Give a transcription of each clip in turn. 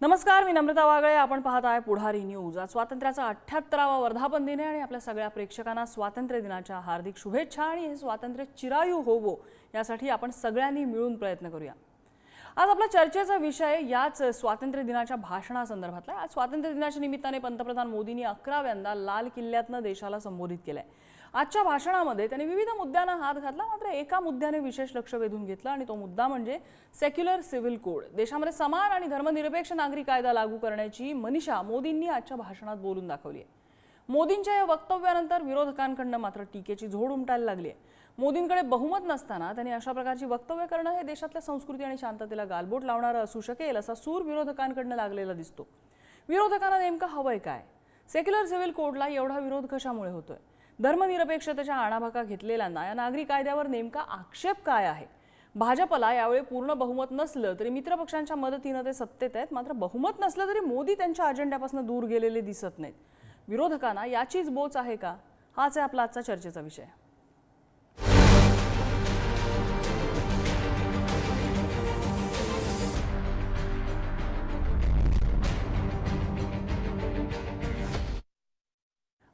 नमस्कार, मी नम्रता वागळे. आपण पाहत आहे पुढारी न्यूज. आज स्वातंत्र्याचा 78वा वर्धापन दिन आहे आणि आपल्या सगळ्या प्रेक्षकांना स्वातंत्र्य दिनाच्या हार्दिक शुभेच्छा. आणि हे स्वातंत्र्य चिरायू होवो यासाठी आपण सगळ्यांनी मिळून प्रयत्न करूया. आज आपला चर्चेचा विषय याच स्वातंत्र्य दिनाच्या भाषणासंदर्भातला आहे. आज स्वातंत्र्य दिनाच्या निमित्ताने पंतप्रधान मोदींनी 11व्यांदा लाल किल्ल्यातनं देशाला संबोधित केलंय. आजच्या भाषणामध्ये त्यांनी विविध मुद्द्यांना हात घातला, मात्र एका मुद्द्याने विशेष लक्ष वेधून घेतलं आणि तो मुद्दा म्हणजे सेक्युलर सिव्हिल कोड. देशामध्ये समान आणि धर्मनिरपेक्ष नागरिक कायदा लागू करण्याची मनीषा मोदींनी आजच्या भाषणात बोलून दाखवली आहे. मोदींच्या या वक्तव्यानंतर विरोधकांकडून मात्र टीकेची झोड उमटायला लागली आहे. मोदींकडे बहुमत नसताना त्यांनी अशा प्रकारची वक्तव्य करणं हे देशातल्या संस्कृती आणि शांततेला गालबोट लावणारं असू शकेल असा सूर विरोधकांकडून लागलेला दिसतो. विरोधकांना नेमकं हवंय काय? सेक्युलर सिव्हिल कोडला एवढा विरोध कशामुळे होतोय? धर्मनिरपेक्षतेच्या आणाभाका घेतलेल्यांना या नागरिक कायद्यावर नेमका आक्षेप काय आहे? भाजपला यावेळी पूर्ण बहुमत नसलं तरी मित्रपक्षांच्या मदतीने ते सत्तेत आहेत, मात्र बहुमत नसलं तरी मोदी त्यांच्या अजेंड्यापासून दूर गेलेले दिसत नाहीत. विरोधकांना याचीच बोच आहे का? हाच आहे आपला आजचा चर्चेचा विषय.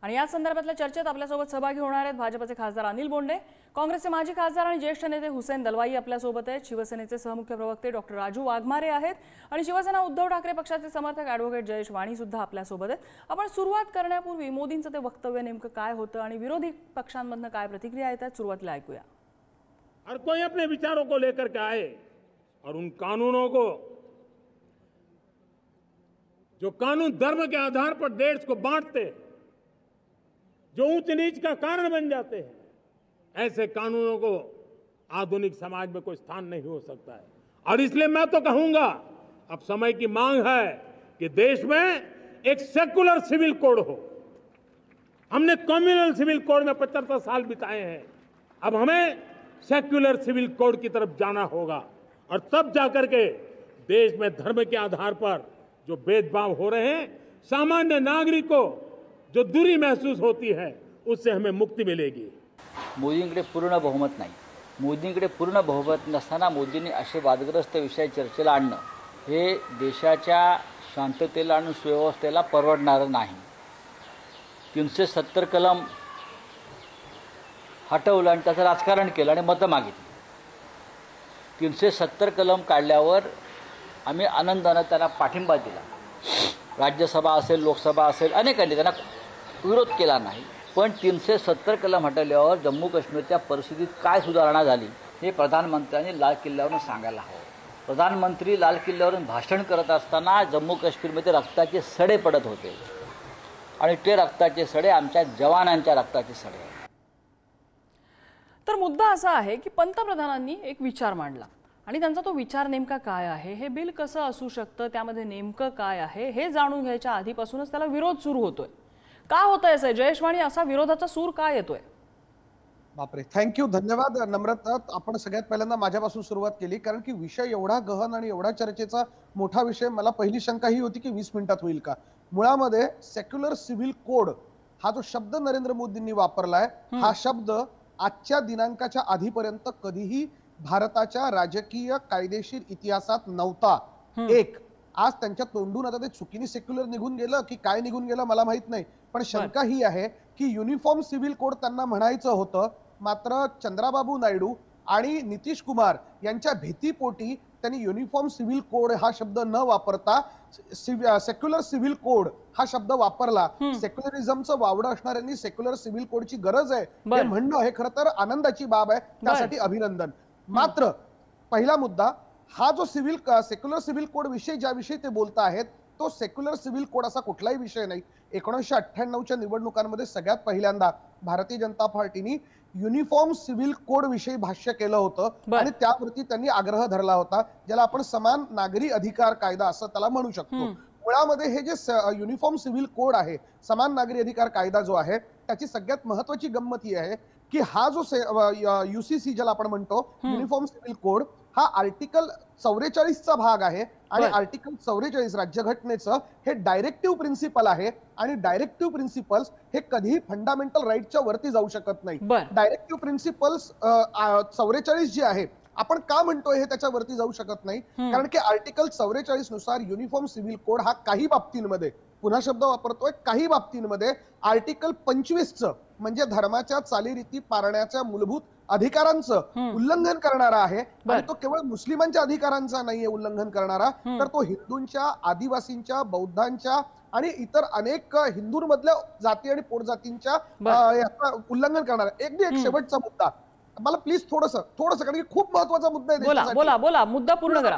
आणि या संदर्भातल्या चर्चेत आपल्यासोबत सहभागी होणार आहेत भाजपचे खासदार अनिल बोंडे, काँग्रेसचे माजी खासदार आणि ज्येष्ठ नेते हुसेन दलवाई आपल्यासोबत आहेत, शिवसेनेचे सहमुख्य प्रवक्ते डॉक्टर राजू वाघमारे आहेत आणि शिवसेना उद्धव ठाकरे पक्षाचे समर्थक ॲडव्होकेट जयेश वाणी सुद्धा आपल्यासोबत आहेत. आपण सुरुवात करण्यापूर्वी मोदींचं ते वक्तव्य नेमकं काय होतं आणि विरोधी पक्षांमधनं काय प्रतिक्रिया येतात सुरुवातीला ऐकूया. हर कोई अपने विचारों को लेकर के आए और उन कानूनों को, जो कानून धर्म के आधार पर देश को बांटते, जो ऊंच नीच का कारण बन जाते हैं, ऐसे कानूनों को आधुनिक समाज में कोई स्थान नहीं हो सकता है. और इसलिए मैं तो कहूंगा, अब समय की मांग है कि देश में एक सेकुलर सिविल कोड हो. हमने कम्युनल सिविल कोड में 75 साल बिताए हैं. अब हमें सेक्युलर सिविल कोड की तरफ जाना होगा और तब जाकर के देश में धर्म के आधार पर जो भेदभाव हो रहे हैं, सामान्य नागरिक को जो दूरी महसूस होती है, उससे हमें मुक्ति मिलेगी. मोदींकडे पूर्ण बहुमत नाही. मोदींकडे पूर्ण बहुमत नसताना मोदींनी असे वादग्रस्त विषय चर्चेला आणणं हे देशाच्या शांततेला आणि सुव्यवस्थेला परवडणारं नाही. 370 कलम हटवलं आणि त्याचं राजकारण केलं आणि मतं मागितली. 370 कलम काढल्यावर आम्ही आनंदानं त्याला पाठिंबा दिला. राज्यसभा असेल, लोकसभा असेल, अनेकांनी त्यांना विरोध केला नाही. पण 370 कलम हटवल्यावर जम्मू काश्मीरच्या परिस्थितीत काय सुधारणा झाली हे प्रधानमंत्र्यांनी लाल किल्ल्यावरून सांगायला हवं. प्रधानमंत्री लाल किल्ल्यावरून भाषण करत असताना जम्मू काश्मीरमध्ये रक्ताचे सडे पडत होते आणि ते रक्ताचे सडे आमच्या जवानांच्या रक्ताचे सडे आहेत. तर मुद्दा असा आहे की पंतप्रधानांनी एक विचार मांडला आणि त्यांचा तो विचार नेमका काय आहे, हे बिल कसं असू शकतं, त्यामध्ये नेमकं काय आहे हे जाणून घ्यायच्या आधीपासूनच त्याला विरोध सुरू होतोय. का होतंय असं? जयेश वाणी, असा विरोधाचा सूर का येतोय? बापरे, थँक्यू, धन्यवाद नम्रता. आपण सगळ्यात पहिल्यांदा माझ्यापासून सुरुवात केली, कारण की विषय एवढा गहन आणि एवढा चर्चेचा मोठा विषय. मला पहिली शंका ही होती की 20 मिनिटात होईल का. मुळामध्ये सेक्युलर सिव्हिल कोड हा जो शब्द नरेंद्र मोदींनी वापरलाय, हा शब्द आजच्या दिनांकाच्या आधीपर्यंत कधीही भारताच्या राजकीय कायदेशीर इतिहासात नव्हता. एक, आज त्यांच्या तोंडून आता ते चुकीने सेक्युलर निघून गेलं की काय निघून गेलं मला माहित नाही, पण शंका ही आहे की युनिफॉर्म सिव्हिल कोड त्यांना म्हणायचं होतं, मात्र चंद्राबाबू नायडू आणि नितीश कुमार यांच्या भीतीपोटी त्यांनी युनिफॉर्म सिव्हिल कोड हा शब्द न वापरता सेक्युलर सिव्हिल कोड हा शब्द वापरला. सेक्युलरिझमचं वावडं असणाऱ्यांनी सेक्युलर सिव्हिल कोडची गरज आहे हे म्हणणं हे खरं तर आनंदाची बाब आहे, त्यासाठी अभिनंदन. मात्र पहिला मुद्दा हा जो सेक्युलर सिव्हिल कोड विषय ज्याविषयी ते बोलत आहेत, तो सेक्युलर सिव्हिल कोड असा कुठलाही विषय नाही. 1998च्या निवडणुकांमध्ये सगळ्यात पहिल्यांदा Bharatiya Janata पार्टीने uniform civil code विषयी भाष्य केलं होतं आणि त्यावरती त्यांनी आग्रह धरला होता, ज्याला आपण समान नागरी अधिकार कायदा असं त्याला म्हणू शकतो. मुळामध्ये हे जे युनिफॉर्म सिव्हिल कोड आहे, समान नागरी अधिकार कायदा जो आहे, त्याची सगळ्यात महत्वाची गंमत ही आहे की हा जो युसीसी ज्याला आपण म्हणतो युनिफॉर्म सिव्हिल कोड, हा आर्टिकल 44चा भाग आहे आणि आर्टिकल 44 राज्यघटनेचं हे डायरेक्टिव्ह प्रिन्सिपल आहे आणि डायरेक्टिव्ह प्रिन्सिपल्स हे कधीही फंडामेंटल राईटच्या वरती जाऊ शकत नाही. डायरेक्टिव्ह प्रिन्सिपल्स 44 जे आहे आपण का म्हणतोय हे त्याच्यावरती जाऊ शकत नाही, कारण की आर्टिकल 44 नुसार युनिफॉर्म सिव्हिल कोड हा काही बाबतींमध्ये, पुन्हा शब्द वापरतोय, काही बाबतींमध्ये आर्टिकल 25चं म्हणजे धर्माच्या चालीरीती पाळण्याच्या मूलभूत अधिकारांचं उल्लंघन करणारा आहे. आणि तो केवळ मुस्लिमांच्या अधिकारांचा नाहीये उल्लंघन करणारा, तर तो हिंदूंच्या, आदिवासींच्या, बौद्धांच्या आणि इतर अनेक हिंदूंमधल्या जाती आणि पोटजातींच्या उल्लंघन करणारा. एक शेवटचा मुद्दा, मला प्लीज थोडस कारण की खूप महत्वाचा मुद्दा आहे. बोला मुद्दा पूर्ण करा.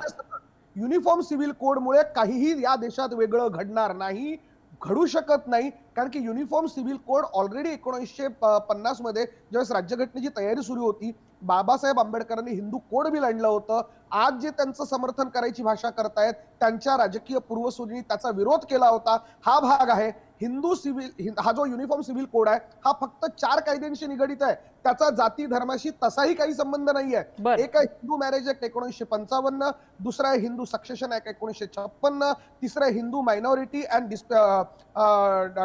युनिफॉर्म सिव्हिल कोडमुळे काहीही या देशात वेगळं घडणार नाही, घडू शकत नाही, कारण की युनिफॉर्म सिव्हिल कोड ऑलरेडी 1950 मध्ये ज्यावेळेस राज्यघटनेची तयारी सुरू होती, बाबासाहेब आंबेडकरांनी हिंदू कोड बिल आणलं होतं. आज जे त्यांचं समर्थन करायची भाषा करतायत त्यांच्या राजकीय पूर्वसूरींनी त्याचा विरोध केला होता. हा भाग आहे हिंदू सिव्हिल, हा जो युनिफॉर्म सिव्हिल कोड आहे हा फक्त 4 कायद्यांशी निगडित आहे, त्याचा जाती धर्माशी तसाही काही संबंध नाहीये. एक आहे हिंदू मॅरेज ऍक्ट 1955, दुसरा आहे हिंदू सक्सेशन ऍक्ट 1956, तिसरा आहे हिंदू मायनॉरिटी अँड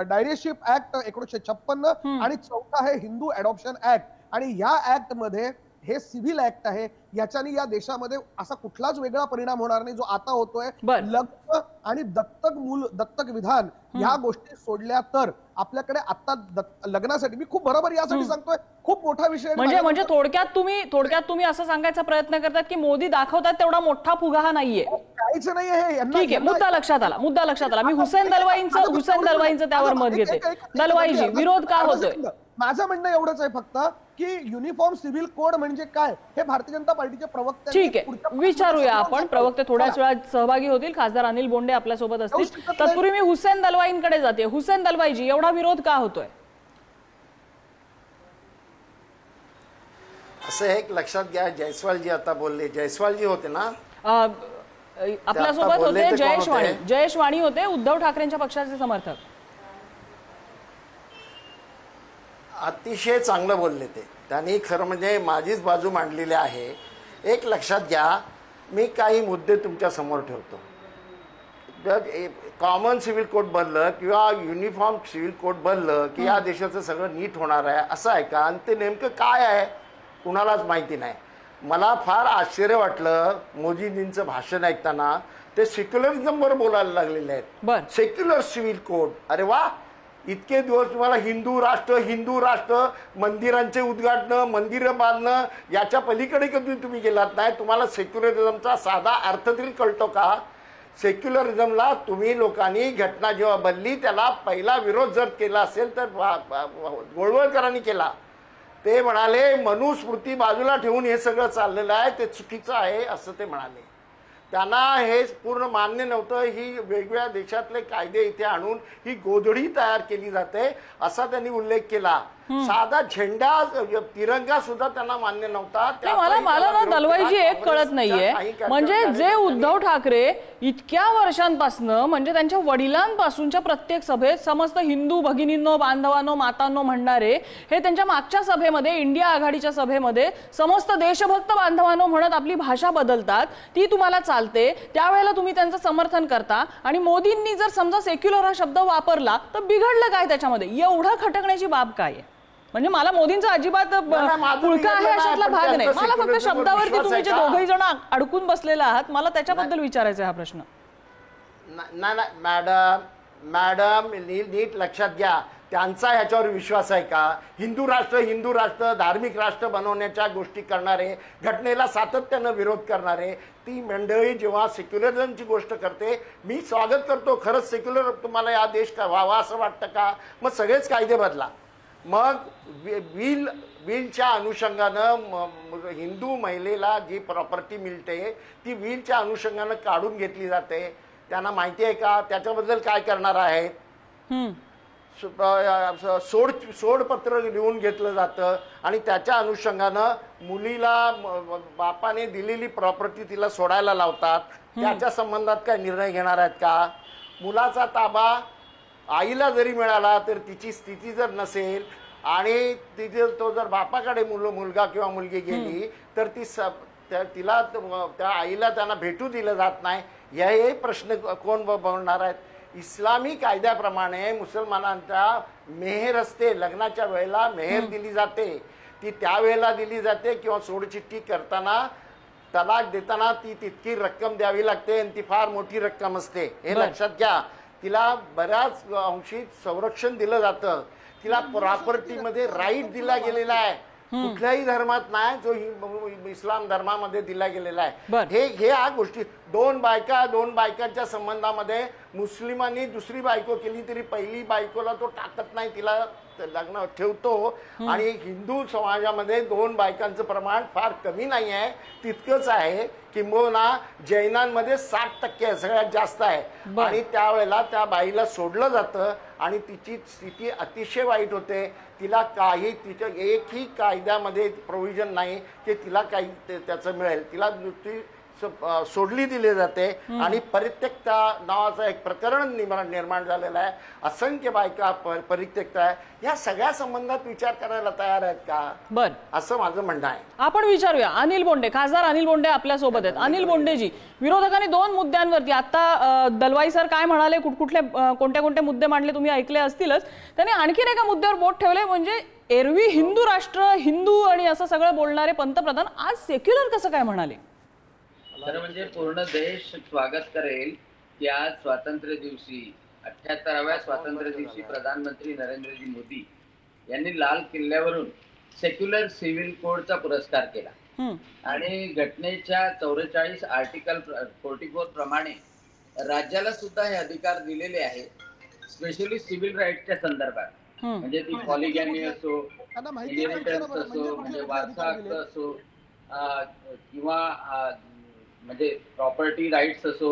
डायरेशिप ऍक्ट 1956 आणि चौथा आहे हिंदू अडॉप्शन ऍक्ट. आणि या ऍक्ट मध्ये हे सिव्हिल ऍक्ट आहे, याच्याने या देशामध्ये असा कुठलाच वेगळा परिणाम होणार नाही जो आता होतोय. लग्न आणि दत्तक विधान या गोष्टी सोडल्या तर आपल्याकडे आता लग्नासाठी, मी खूप बरोबर यासाठी सांगतोय, खूप मोठा विषय म्हणजे थोडक्यात तुम्ही असं सांगायचा प्रयत्न करतात की मोदी दाखवतात तेवढा मोठा फुगा हा नाहीये. काहीच नाहीये हे. ठीक आहे, मुद्दा लक्षात आला. मी हुसेन दलवाईंचं त्यावर मत घेते. दलवाईजी, विरोध का होतोय? माझं म्हणणं एवढंच आहे फक्त की युनिफॉर्म सिव्हिल कोड म्हणजे काय हे भारतीय जनता पार्टीचे प्रवक्ते, ठीक आहे, विचारूया आपण. प्रवक्ते थोड्याच वेळात सहभागी होतील. खासदार अनिल बोंडे आपल्या सोबत असतील. तत्पूर्वी मी हुसेन दलवाईंकडे जाते. हुसेन दलवाईजी, एवढा विरोध का होतोय? असं एक लक्षात घ्या, जयस्वालजी आता बोलले, जयस्वालजी होते ना आपल्यासोबत होते, जयेश वाणी होते, उद्धव ठाकरेंच्या पक्षाचे समर्थक. अतिशय चांगलं बोलले ते, त्यांनी खरं म्हणजे माझीच बाजू मांडलेली आहे. एक लक्षात घ्या, मी काही मुद्दे तुमच्या समोर ठेवतो. कॉमन सिव्हिल कोड बनलं किंवा युनिफॉर्म सिव्हिल कोड बनलं की या देशाचं सगळं नीट होणार आहे असं आहे का? आणि ते नेमकं काय आहे कुणालाच माहिती नाही. मला फार आश्चर्य वाटलं मोदीजींचं भाषण ऐकताना, ते सेक्युलरिझमवर बोलायला लागलेले आहेत. सेक्युलर सिव्हिल कोड, अरे वा, इतके दिवस तुम्हाला हिंदू राष्ट्र मंदिरांचे उद्घाटन, मंदिरं बांधणं याच्या पलीकडे कधी तुम्ही गेलात नाही. तुम्हाला सेक्युलरिझमचा साधा अर्थ तरी कळतो का? सेक्युलरिझमला तुम्ही लोकांनी, घटना जेव्हा बनली त्याला पहिला विरोध जर केला असेल तर गोळवळकरांनी केला. ते म्हणाले मनुस्मृती बाजूला ठेवून हे सगळं चाललेलं आहे, ते चुकीचं आहे असं ते म्हणाले. त्यांना हे पूर्ण मान्य नव्हतं. ही वेगवेगळ्या देशातले कायदे इथे आणून ही गोधडी तयार केली जाते असा त्यांनी उल्लेख केला. साधा झेंडा, तिरंगा सुद्धा त्यांना मान्य नव्हता. मला ना दलवाईजी एक कळत नाहीये, म्हणजे जे उद्धव ठाकरे इतक्या वर्षांपासून, म्हणजे त्यांच्या वडिलांपासूनच्या प्रत्येक सभेत समस्त हिंदू भगिनींनो, बांधवांनो, मातांनो म्हणणारे, हे त्यांच्या मागच्या सभेमध्ये, इंडिया आघाडीच्या सभेमध्ये समस्त देशभक्त बांधवांनो म्हणत आपली भाषा बदलतात, ती तुम्हाला चालते. त्यावेळेला तुम्ही त्यांचं समर्थन करता. आणि मोदींनी जर समजा सेक्युलर हा शब्द वापरला तर बिघडलं काय त्याच्यामध्ये? एवढं खटकण्याची बाब काय आहे? म्हणजे मला मोदींचा अजिबात पुळका आहे अशातला भाग नाही. मला फक्त शब्दावरती तुम्ही जे दोघेही जण अडकून बसलेला आहात, मला त्याच्याबद्दल विचारायचा हा प्रश्न. मॅडम नीट लक्षात घ्या, त्यांचा ह्याच्यावर विश्वास आहे का? हिंदू राष्ट्र धार्मिक राष्ट्र बनवण्याच्या गोष्टी करणारे, घटनेला सातत्यानं विरोध करणारे ती मंडळी जेव्हा सेक्युलरिझमची गोष्ट करते, मी स्वागत करतो. खरंच सेक्युलर तुम्हाला या देश व्हावा असं वाटतं का? मग सगळेच कायदे बदला. मग विलच्या अनुषंगानं हिंदू महिलेला जी प्रॉपर्टी मिळते ती विलच्या अनुषंगानं काढून घेतली जाते. त्यांना माहिती आहे का त्याच्याबद्दल काय करणार आहेत? सोडपत्र लिहून घेतलं जातं आणि त्याच्या अनुषंगानं मुलीला बापाने दिलेली प्रॉपर्टी तिला सोडायला लावतात. त्याच्या संबंधात काय निर्णय घेणार आहेत का? मुलाचा ताबा आईला जरी मिळाला तर तिची स्थिती जर नसेल आणि तिथे तो जर बापाकडे मुलगा किंवा मुलगी गेली तर तिला त्या आईला त्यांना भेटू दिलं जात नाही. हे प्रश्न कोण बोलणार आहेत? इस्लामी कायद्याप्रमाणे मुसलमानांच्या मेहर असते, लग्नाच्या वेळेला मेहर दिली जाते, ती त्यावेळेला दिली जाते किंवा सोडचिठ्ठी करताना तलाक देताना ती तितकी रक्कम द्यावी लागते आणि ती फार मोठी रक्कम असते हे लक्षात घ्या. तिला बऱ्याच अंशी संरक्षण दिलं जातं, तिला प्रॉपर्टीमध्ये राईट दिला गेलेला आहे, कुठल्याही धर्मात नाही जो इस्लाम धर्मामध्ये दिला गेलेला आहे. हे ह्या गोष्टी दोन बायकांच्या संबंधामध्ये मुस्लिमांनी दुसरी बायको केली तरी पहिली बायकोला तो टाकत नाही, तिला लग्न ठेवतो. आणि हिंदू समाजामध्ये दोन बायकांचं प्रमाण फार कमी नाही आहे, तितकंच आहे. किंबहुना जैनांमध्ये 60% सगळ्यात जास्त आहे. आणि त्यावेळेला त्या बाईला सोडलं जातं आणि तिची स्थिती अतिशय वाईट होते. तिला काही तिच्या एकही कायद्यामध्ये प्रोव्हिजन नाही की तिला काही त्याचं मिळेल. तिला नुसती सोडली दिली जाते आणि परित्यक्ता नावाचं एक प्रकरण निर्माण झालेलं आहे. असंख्य बायका परित्यक्ता आहे. या सगळ्या संबंधात विचार करायला तयार आहेत का, असं माझं म्हणणं आहे. आपण विचारूया अनिल बोंडे, खासदार अनिल बोंडे आपल्या सोबत आहेत. अनिल बोंडेजी, विरोधकांनी दोन मुद्द्यांवरती आता दलवाई सर काय म्हणाले, कोणत्या कोणते मुद्दे मांडले तुम्ही ऐकले असतीलच. त्यांनी आणखीन एका मुद्द्यावर बोट ठेवले, म्हणजे एरवी हिंदू राष्ट्र, हिंदू आणि असं सगळं बोलणारे पंतप्रधान आज सेक्युलर कसं काय म्हणाले. तर म्हणजे पूर्ण देश स्वागत करेल की आज स्वातंत्र्य दिवशी 78व्या स्वातंत्र्य दिवशी प्रधानमंत्री नरेंद्रजी मोदी यांनी लाल किल्ल्यावरून सेक्युलर सिव्हिल कोडचा पुरस्कार केला आणि घटनेच्या 44 आर्टिकल 44 प्रमाणे राज्याला सुद्धा हे अधिकार दिलेले आहेत, स्पेशली सिव्हिल राईट्सच्या संदर्भात. म्हणजे ती पॉलिगॅमी असो, इनहेरिटन्स असो, म्हणजे वारसा हक्क असो, किंवा म्हणजे प्रॉपर्टी राईट्स असो,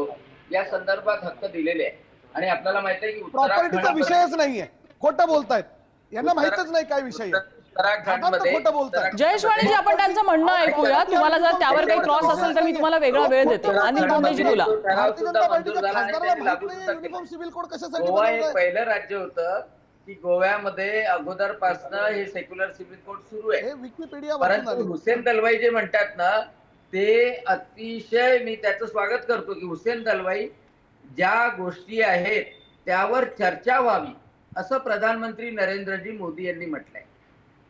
या संदर्भात हक्क दिलेले आहे. आणि आपल्याला माहिती आहे की प्रॉपर्टीचा विषयच नाहीये, खोटं बोलतायत, यांना माहितच नाही काय विषय खोटं बोलतायत. जयेश वाणीजी, आपण त्यांचं म्हणणं ऐकूया. तुम्हाला जर त्यावर काही क्रॉस असेल तर मी तुम्हाला वेगळा वेळ देते. अनिल बोंडेजी बोला. गोवा हे पहिलं राज्य होतं की गोव्यामध्ये अगोदरपासनं हे सेक्युलर सिव्हिल कोड सुरू आहे. परंतु हुसेन दलवाई जे म्हणतात ना, ते अतिशय मी त्याचं स्वागत करतो की हुसेन दलवाई ज्या गोष्टी आहेत त्यावर चर्चा व्हावी असं प्रधानमंत्री नरेंद्रजी मोदी यांनी म्हटलंय.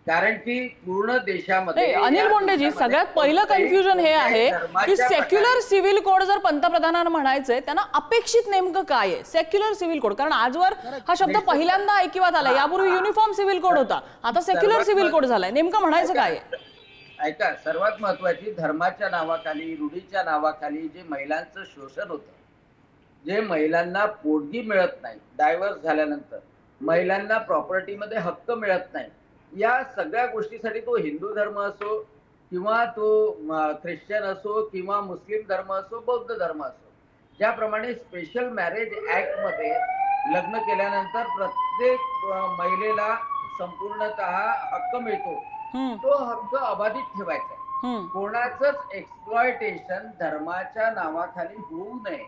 कारण की पूर्ण देशामध्ये अनिल बोंडेजी, सगळ्यात पहिलं कन्फ्युजन हे आहे की सेक्युलर सिव्हिल कोड जर पंतप्रधानांना म्हणायचंय त्यांना अपेक्षित नेमकं काय आहे सेक्युलर सिव्हिल कोड. कारण आजवर हा शब्द पहिल्यांदा ऐकिवात आला, यापूर्वी युनिफॉर्म सिव्हिल कोड होता, आता सेक्युलर सिव्हिल कोड झालाय. नेमकं म्हणायचं काय आहे. ऐका, सर्वात महत्वाची धर्माच्या नावाखाली, रूढीच्या नावाखाली जे महिलांचं शोषण होतं, जे महिलांना पोटगी मिळत नाही, डायव्हर्स झाल्यानंतर महिलांना प्रॉपर्टीमध्ये हक्क मिळत नाही, या सगळ्या गोष्टीसाठी तो हिंदू धर्म असो किंवा तो ख्रिश्चन असो किंवा मुस्लिम धर्म असो, बौद्ध धर्म असो, ज्याप्रमाणे स्पेशल मॅरेज ऍक्ट मध्ये लग्न केल्यानंतर प्रत्येक महिलेला संपूर्णतः हक्क मिळतो, तो हक्क अबाधित ठेवायचा आहे. कोणाचंच एक्सप्लॉयटेशन धर्माच्या नावाखाली होऊ नये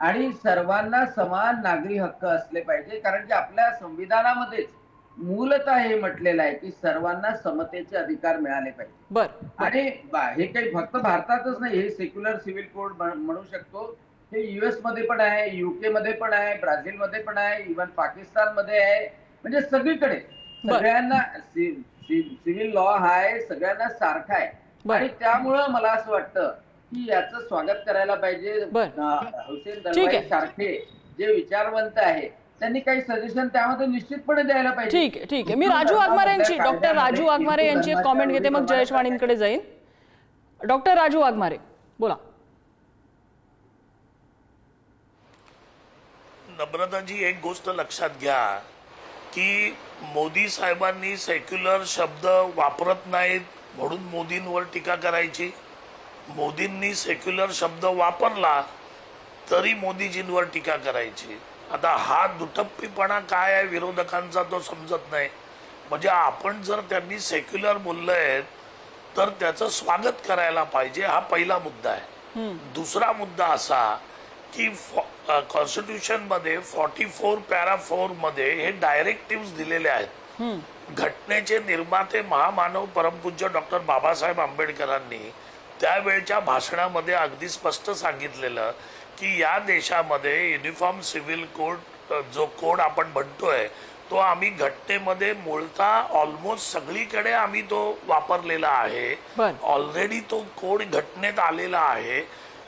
आणि सर्वांना समान नागरी हक्क असले पाहिजे. कारण की आपल्या संविधानामध्येच मूलतः हे म्हटलेलं आहे की सर्वांना समतेचे अधिकार मिळाले पाहिजे. आणि हे काही फक्त भारतातच नाही, हे सेक्युलर सिव्हिल कोड म्हणू शकतो, हे US मध्ये पण आहे, UK मध्ये पण आहे, ब्राझील मध्ये पण आहे, इव्हन पाकिस्तान मध्ये आहे. म्हणजे सगळीकडे सगळ्यांना सिव्हिल लॉ आहे, सगळ्यांना सारखा आहे. आणि त्यामुळं मला असं वाटतं की याचं स्वागत करायला पाहिजे. हुसेन दलवाई सारखे जे विचारवंत आहे त्यांनी काही सजेशन त्यामध्ये निश्चितपणे द्यायला पाहिजे. ठीक आहे. मी राजू वाघमारे यांची, डॉक्टर राजू वाघमारे यांची एक कॉमेंट घेते, मग जयेश वाणींकडे जाईन. डॉक्टर राजू वाघमारे बोला. नम्रताजी, एक गोष्ट लक्षात घ्या की मोदी साहेबांनी सेक्युलर शब्द वापरत नाहीत म्हणून मोदींवर टीका करायची. मोदींनी सेक्युलर शब्द वापरला तरी मोदीजींवर टीका करायची. आता हा दुटप्पीपणा काय आहे विरोधकांचा तो समजत नाही. म्हणजे आपण जर त्यांनी सेक्युलर बोललंय तर त्याचं स्वागत करायला पाहिजे, हा पहिला मुद्दा आहे. दुसरा मुद्दा असा की कॉन्स्टिट्यूशन मध्ये 44 पॅरा 4 मध्ये हे डायरेक्टिव्ह दिलेले आहेत. घटनेचे निर्माते महामानव परमपूज्य डॉक्टर बाबासाहेब आंबेडकरांनी त्यावेळच्या भाषणामध्ये अगदी स्पष्ट सांगितलेलं की या देशामध्ये युनिफॉर्म सिव्हिल कोड जो कोड आपण म्हणतोय तो आम्ही घटनेमध्ये मूळतः ऑलमोस्ट सगळीकडे आम्ही तो वापरलेला आहे. ऑलरेडी तो कोड घटनेत आलेला आहे.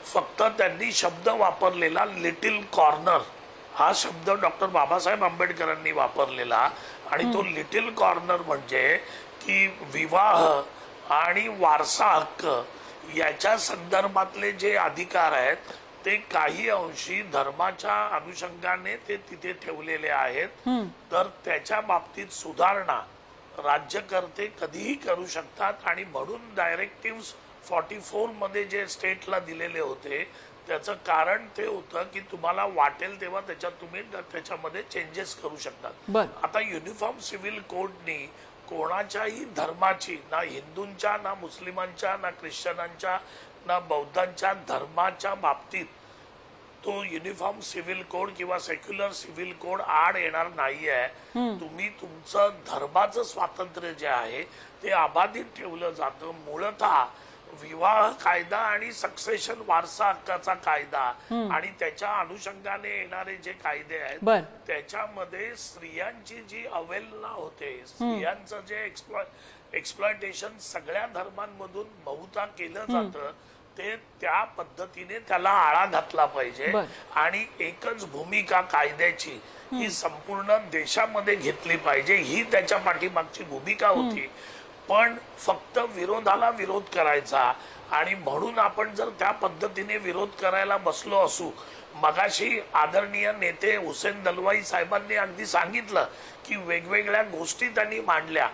फक्त त्यांनी शब्द वापरलेला लिटिल कॉर्नर हा शब्द डॉक्टर बाबासाहेब आंबेडकरांनी वापरलेला. आणि तो लिटिल कॉर्नर म्हणजे की विवाह आणि वारसा हक्क याच्या संदर्भातले जे अधिकार आहेत ते काही अंशी धर्माच्या अनुषंगाने ते तिथे ठेवलेले आहेत. तर त्याच्या बाबतीत सुधारणा राज्यकर्ते कधीही करू शकतात. आणि म्हणून डायरेक्टिव्ह 44 मध्ये जे स्टेटला दिलेले होते त्याचं कारण ते होतं की तुम्हाला वाटेल तेव्हा तुम्ही त्याच्यामध्ये चेंजेस करू शकतात. आता युनिफॉर्म सिव्हिल कोडनी कोणाच्याही धर्माची, ना हिंदूंच्या, ना मुस्लिमांच्या, ना ख्रिश्चनांच्या, ना बौद्धांच्या धर्माच्या बाबतीत तो युनिफॉर्म सिव्हिल कोड किंवा सेक्युलर सिव्हिल कोड आड येणार नाहीये. तुम्ही तुमचं धर्माचं स्वातंत्र्य जे आहे ते अबाधित ठेवलं जातं. मूळतः विवाह कायदा आणि सक्सेशन वारसा हक्काचा कायदा आणि त्याच्या अनुषंगाने येणारे जे कायदे आहेत त्याच्यामध्ये स्त्रियांची जी अवहेलना होते, स्त्रियांचं जे एक्सप्लॉयटेशन सगळ्या धर्मांमधून बहुधा केलं जातं ते त्या पद्धतीने त्याला आळा घातला पाहिजे. आणि एकच भूमिका कायद्याची ही संपूर्ण देशामध्ये घेतली पाहिजे ही त्याच्या पाठीमागची भूमिका होती. पण फक्त विरोधाला विरोध करायचा आणि म्हणून आपण जर त्या पद्धतीने विरोध करायला बसलो असू. मगाशी आदरणीय नेते हुसेन दलवाई साहेबांनी अगदी सांगितलं की वेगवेगळ्या गोष्टी त्यांनी मांडल्या.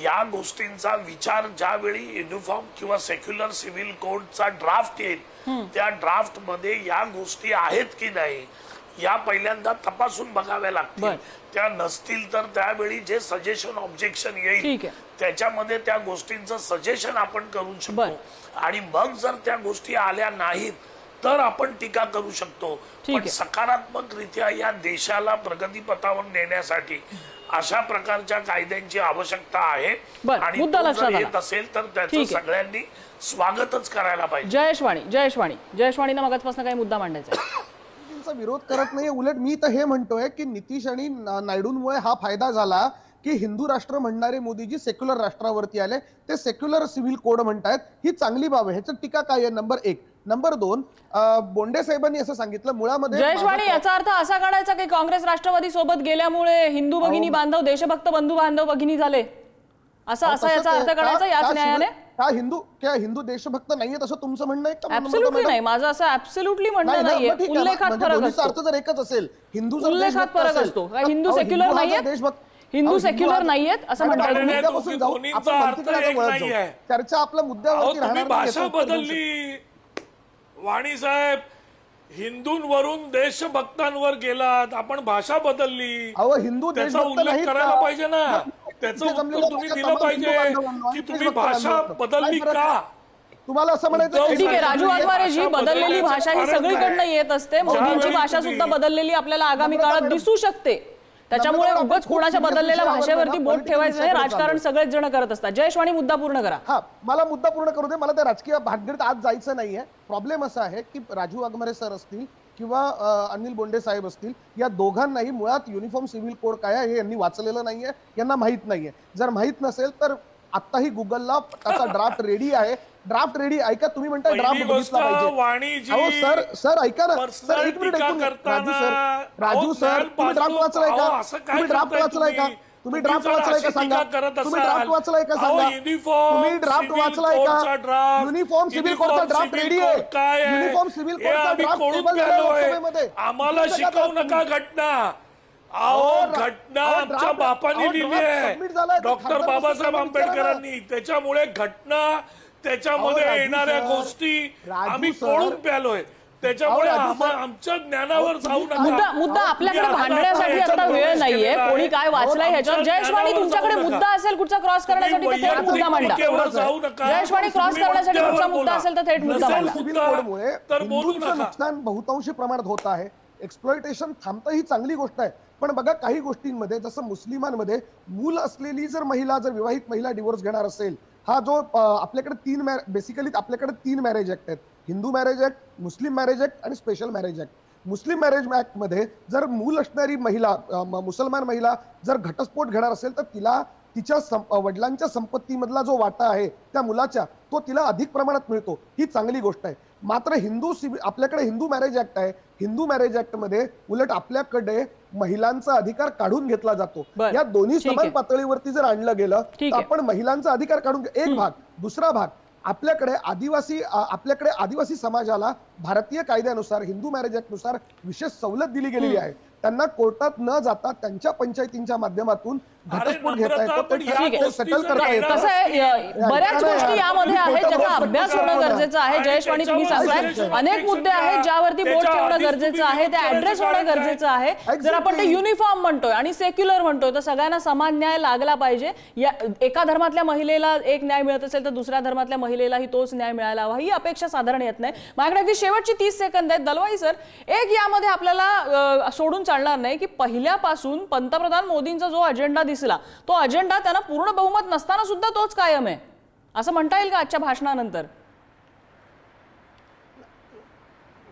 या गोष्टींचा विचार ज्यावेळी युनिफॉर्म किंवा सेक्युलर सिव्हिल कोडचा ड्राफ्ट येईल त्या ड्राफ्ट मध्ये या गोष्टी आहेत की नाही या पहिल्यांदा तपासून बघाव्या लागतील. त्या नसतील तर त्यावेळी जे सजेशन ऑब्जेक्शन येईल त्याच्यामध्ये त्या गोष्टींचं सजेशन आपण करू शकतो. आणि मग जर त्या गोष्टी आल्या नाहीत तर आपण टीका करू शकतो. पण सकारात्मकरित्या या देशाला प्रगतीपथावर नेण्यासाठी अशा प्रकारच्या कायद्यांची आवश्यकता आहे. आणि येत असेल तर त्याचं सगळ्यांनी स्वागतच करायला पाहिजे. जयेशवाणीनं मगाचपासून काही मुद्दा मांडायचा विरोध करत नाही. उलट मी तर हे म्हणतोय की नितीश आणि नायडूंमुळे हा फायदा झाला की हिंदू राष्ट्र म्हणणारे मोदीजी सेक्युलर राष्ट्रावरती आले. ते सेक्युलर सिव्हिल कोड म्हणतायत, ही चांगली बाब आहे. ह्याचं टीका काय आहे? नंबर 1. नंबर 2, बोंडे साहेबांनी असं सांगितलं मुळामध्ये जयेशवाणी याचा अर्थ असा काढायचा की काँग्रेस राष्ट्रवादी सोबत गेल्यामुळे हिंदू भगिनी बांधव देशभक्त बंधू बांधव भगिनी झाले असा याचा अर्थ काढायचा याच न्यायाने? क्या हिंदू देशभक्त नाहीयेत असं तुमचं म्हणणं आहे? ऍब्सोल्युटली नाही. माझं असं ऍब्सोल्युटली म्हणणं नाहीये. उल्लेखात फरक असतो. अर्थ जर एकच असेल, हिंदू उल्लेखात फरक असतो. हिंदू सेक्युलर नाहीयेत, हिंदू सेक्युलर नाहीयेत असं म्हणतात. चर्चा आपल्या मुद्द्यावरती राहणार. भाषा बदलली वाणी साहेब, हिंदूंवरून देशभक्तांवर गेलात, आपण भाषा बदलली. हिंदू त्याचा उल्लेख करायला पाहिजे ना. त्याचं उत्तर तुम्ही दिलं पाहिजे की तुम्ही भाषा बदलली का. तुम्हाला असं म्हणायचं ठीक आहे. राजू वाघमारेजी, बदललेली भाषा ही सगळीकडनं येत असते. मोदींची भाषा सुद्धा बदललेली आपल्याला आगामी काळात दिसू शकते. त्याच्यामुळे उगाच कोणाच्या बदललेल्या भाषेवरती बोट ठेवायचं नाही. राजकारण सगळेच जण करत असतात. जयेशवाणी मुद्दा पूर्ण करा. मला मुद्दा पूर्ण करू दे. मला त्या राजकीय भानगडीत आज जायचं नाहीये. प्रॉब्लेम असा आहे की राजू वाघमारे सर असतील किंवा अनिल बोंडे साहेब असतील, या दोघांनाही मुळात युनिफॉर्म सिव्हिल कोड काय आहे हे यांनी वाचलेलं नाहीये, यांना माहित नाहीये. जर माहित नसेल तर आताही गुगलला त्याचा ड्राफ्ट रेडी आहे. Draft ready. ऐका, तुम्ही म्हणता ड्राफ्ट बघितला पाहिजे. सर ऐका ना सर, एक मिनिट ऐकून. राजू सर तुम्ही ड्राफ्ट वाचलाय का? तुम्ही ड्राफ्ट वाचलाय का? तुम्ही ड्राफ्ट वाचलाय का सांगा. तुम्ही ड्राफ्ट वाचलाय का सांगा. तुम्ही ड्राफ्ट वाचलाय का? युनिफॉर्म सिव्हिल कोडचा ड्राफ्ट रेडी आहे. युनिफॉर्म सिव्हिल कोडचा ड्राफ्ट टेबल झाला लोकसभेमध्ये. आम्हाला शिकवू नका घटना. घटना आमच्या बापांनी लिहिली आहे, डॉक्टर बाबासाहेब आंबेडकरांनी. त्याच्यामुळे घटना त्याच्यामध्ये येणाऱ्या गोष्टी आम्ही कोळून प्यालोय. त्याच्यामुळे आमच्या ज्ञानावर जाऊ नका. मुद्दा आपल्याकडे भांडण्यासाठी आता वेळ नाहीये. कोणी काय वाचलंय ह्याच्यावर. जयेशवाणी, तुमच्याकडे मुद्दा असेल कुठचा क्रॉस करण्यासाठी तर थेट मुद्दा मांडा. जयेशवाणी, क्रॉस करण्यासाठी कुठचा मुद्दा असेल तर थेट मुद्दा मांडा. तर हिंदूंचं नुकसान बहुतांशी प्रमाणात होत आहे. एक्सप्लॉयटेशन थांबतं ही चांगली गोष्ट आहे. पण बघा, काही गोष्टींमध्ये जसं मुस्लिमांमध्ये मूल असलेली जर महिला, जर विवाहित महिला डिवोर्स घेणार असेल, हा जो आपल्याकडे बेसिकली आपल्याकडे 3 मॅरेज ऍक्ट आहेत. हिंदू मॅरेज ऍक्ट, मुस्लिम मॅरेज ऍक्ट आणि स्पेशल मॅरेज ऍक्ट. मुस्लिम मॅरेज ऍक्ट मध्ये जर मूल असणारी महिला मुसलमान महिला जर घटस्फोट घेणार असेल तर तिला तिच्या वडिलांच्या संपत्तीमधला जो वाटा आहे त्या मुलाच्या तो तिला अधिक प्रमाणात मिळतो, ही चांगली गोष्ट आहे. मात्र आपल्याकडे हिंदू मॅरेज ऍक्ट आहे. हिंदू मॅरेज ऍक्ट मध्ये उलट आपल्याकडे महिलांचा अधिकार काढून घेतला जातो. या दोन्ही समान पातळीवरती जर आणलं गेलं तर आपण महिलांचा अधिकार काढून एक भाग. दुसरा भाग, आपल्याकडे आदिवासी समाजाला भारतीय कायद्यानुसार हिंदू मॅरेज ऍक्ट नुसार विशेष सवलत दिली गेलेली आहे. त्यांना कोर्टात न जाता त्यांच्या पंचायतींच्या माध्यमातून घटस्फोट घेता येतो, सेटल करता येतो. कसं आहे, बऱ्याच गोष्टी यामध्ये आहेत ज्याचा अभ्यास होणं गरजेचं आहे. जयेश वाणी, तुम्ही सांगताय अनेक मुद्दे आहेत ज्यावरती बोट ठेवणं गरजेचं आहे, ते ऍड्रेस होणं गरजेचं आहे. जर आपण ते युनिफॉर्म म्हणतोय आणि सेक्युलर म्हणतोय तर सगळ्यांना समान न्याय लागला पाहिजे. एका धर्मातल्या महिलेला एक न्याय मिळत असेल तर दुसऱ्या धर्मातल्या महिलेलाही तोच न्याय मिळायला हवा, ही अपेक्षा साधारण येत नाही. माझ्याकडे अगदी शेवटची 30 सेकंद आहेत. दलवाई सर, एक यामध्ये आपल्याला सोडून चालणार नाही की पहिल्यापासून पंतप्रधान मोदींचा जो अजेंडा दिसला तो अजेंडा त्यांना पूर्ण बहुमत नसताना सुद्धा तोच कायम आहे असं म्हणता येईल का आजच्या भाषणानंतर?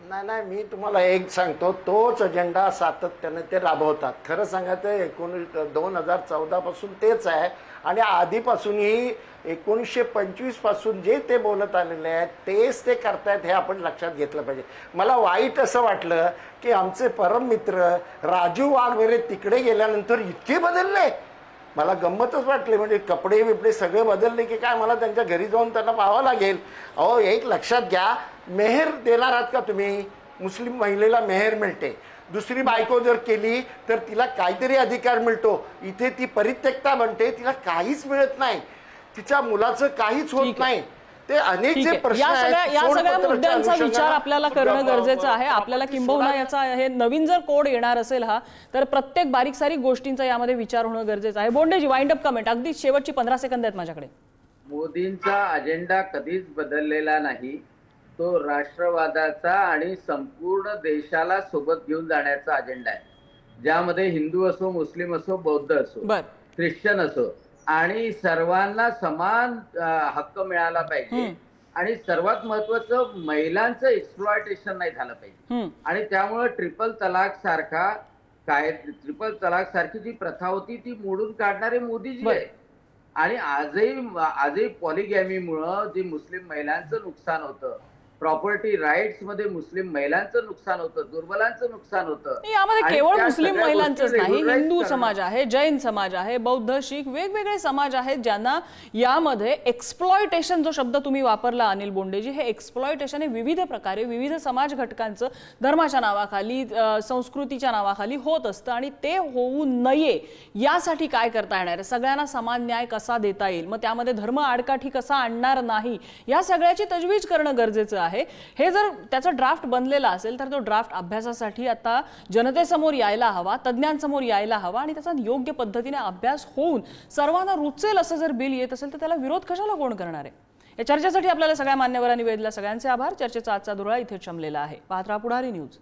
नाही, मी तुम्हाला एक सांगतो, तोच अजेंडा सातत्याने ते राबवतात. खरं सांगायचं 2014 पासून तेच आहे आणि आधीपासूनही 1925 पासून जे ते बोलत आलेले आहेत तेच ते करतायत, हे आपण लक्षात घेतलं पाहिजे. मला वाईट असं वाटलं की आमचे परम मित्र राजू वाघ तिकडे गेल्यानंतर इतके बदलले. मला गंमतच वाटली, म्हणजे कपडे बिपडे सगळे बदलले की काय, मला त्यांच्या घरी जाऊन त्यांना पाहावं लागेल. अहो, एक लक्षात घ्या, मेहर देणार आहात का तुम्ही? मुस्लिम महिलेला मेहर मिळते, दुसरी बायको जर केली तर तिला काहीतरी अधिकार मिळतो. इथे ती परित्यक्ता बनते, तिला काहीच मिळत नाही, तिच्या मुलाचं काहीच होत नाही. ते अनेक जे प्रश्न आहेत, या सगळ्या मुद्द्यांचा विचार आपल्याला करणं गरजेचं आहे. आपल्याला किंबहुना याचा हे नवीन जर कोड येणार असेल हा, तर प्रत्येक बारीक सारीक गोष्टींचा यामध्ये विचार होणं गरजेचं आहे. बोंडेजी, वाइंड अप कमेंट, अगदी शेवटची 15 सेकंद आहेत माझ्याकडे. मोदींचा अजेंडा कधीच बदललेला नाही. तो राष्ट्रवादाचा आणि संपूर्ण देशाला सोबत घेऊन जाण्याचा अजेंडा आहे, ज्यामध्ये हिंदू असो, मुस्लिम असो, बौद्ध असो, ख्रिश्चन असो, आणि सर्वांना समान हक्क मिळाला पाहिजे. आणि सर्वात महत्वाचं, महिलांचं एक्सप्लॉयटेशन नाही झालं पाहिजे. आणि त्यामुळे ट्रिपल तलाक सारखी जी प्रथा होती ती मोडून काढणारे मोदीजी आहे. आणि आजही पॉलिगॅमीमुळं जे मुस्लिम महिलांचं नुकसान होतं, प्रॉपर्टी राईट्स मध्ये मुस्लिम महिलांचं नुकसान होतं, दुर्बलांचं नुकसान होतं. यामध्ये केवळ मुस्लिम महिलांचंच नाही, हिंदू समाज आहे, जैन समाज आहे, बौद्ध, शीख, वेगवेगळे समाज आहेत ज्यांना यामध्ये एक्सप्लॉयटेशन, जो शब्द तुम्ही वापरला अनिल बोंडेजी, हे एक्सप्लॉयटेशन हे विविध प्रकारे विविध समाज घटकांचं धर्माच्या नावाखाली, संस्कृतीच्या नावाखाली होत असतं. आणि ते होऊ नये यासाठी काय करता येणार आहे, सगळ्यांना समान न्याय कसा देता येईल, मग त्यामध्ये धर्म आडकाठी कसा आणणार नाही, या सगळ्याची तजवीज करणं गरजेचं आहे. हे जर त्याचा ड्राफ्ट बनलेला असेल तर तो ड्राफ्ट अभ्यासासाठी आता जनतेसमोर यायला हवा, तज्ञांसमोर यायला हवा आणि त्याचा योग्य पद्धतीने अभ्यास होऊन सर्वांना रुचेल असं जर बिल येत असेल तर त्याला विरोध कशाला कोण करणार आहे? या चर्चेसाठी आपल्याला सगळ्या मान्यवरांनी वेधला सगळ्यांचे आभार. चर्चेचा आजचा धुळा इथे जमलेला आहे. पाहत राहा पुढारी न्यूज.